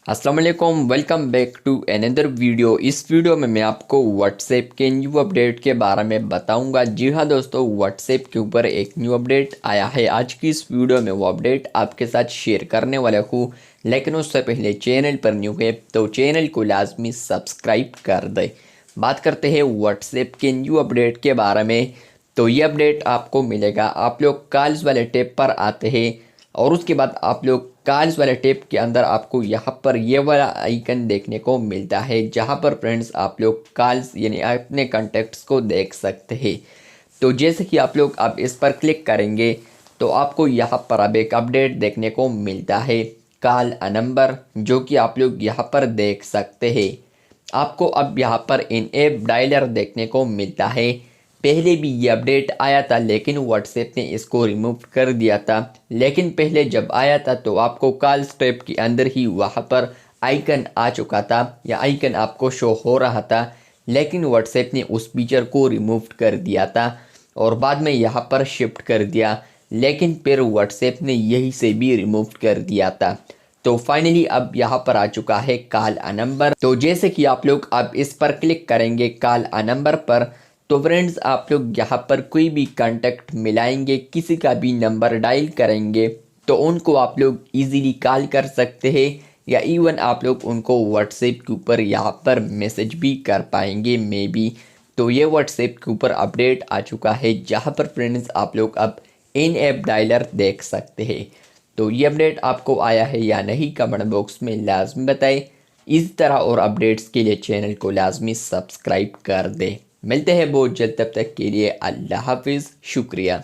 अस्सलाम वालेकुम, welcome back to another video. इस वीडियो में मैं आपको व्हाट्सएप के न्यू अपडेट के बारे में बताऊंगा। जी हाँ दोस्तों, व्हाट्सएप के ऊपर एक न्यू अपडेट आया है। आज की इस वीडियो में वो अपडेट आपके साथ शेयर करने वाला हूँ, लेकिन उससे पहले चैनल पर न्यू है तो चैनल को लाजमी सब्सक्राइब कर दे। बात करते हैं व्हाट्सएप के न्यू अपडेट के बारे में। तो ये अपडेट आपको मिलेगा, आप लोग कॉल्स वाले टैब पर आते हैं और उसके बाद आप लोग कॉल्स वाले टैब के अंदर आपको यहाँ पर ये वाला आइकन देखने को मिलता है, जहाँ पर फ्रेंड्स आप लोग कॉल्स यानी अपने कॉन्टेक्ट्स को देख सकते हैं। तो जैसे कि आप लोग अब इस पर क्लिक करेंगे तो आपको यहाँ पर अब एक अपडेट देखने को मिलता है, कॉल अ नंबर, जो कि आप लोग यहाँ पर देख सकते हैं। आपको अब यहाँ पर इन ऐप डायलर देखने को मिलता है। पहले भी ये अपडेट आया था लेकिन व्हाट्सएप ने इसको रिमूव कर दिया था। लेकिन पहले जब आया था तो आपको कॉल स्टेप के अंदर ही वहाँ पर आइकन आ चुका था या आइकन आपको शो हो रहा था, लेकिन व्हाट्सएप ने उस फीचर को रिमूव कर दिया था और बाद में यहाँ पर शिफ्ट कर दिया, लेकिन फिर व्हाट्सएप ने यही से भी रिमूव कर दिया था। तो फाइनली अब यहाँ पर आ चुका है कॉल अ नंबर। तो जैसे कि आप लोग अब इस पर क्लिक करेंगे कॉल अ नंबर पर, तो फ्रेंड्स आप लोग यहाँ पर कोई भी कांटेक्ट मिलाएंगे, किसी का भी नंबर डायल करेंगे तो उनको आप लोग इजीली कॉल कर सकते हैं या इवन आप लोग उनको व्हाट्सएप के ऊपर यहाँ पर मैसेज भी कर पाएंगे मे बी। तो ये व्हाट्सएप के ऊपर अपडेट आ चुका है, जहाँ पर फ्रेंड्स आप लोग अब इन ऐप डायलर देख सकते हैं। तो ये अपडेट आपको आया है या नहीं, कमेंट बॉक्स में लाजमी बताएं। इस तरह और अपडेट्स के लिए चैनल को लाजमी सब्सक्राइब कर दें। मिलते हैं बहुत जल्द, तब तक के लिए अल्लाह हाफिज़, शुक्रिया।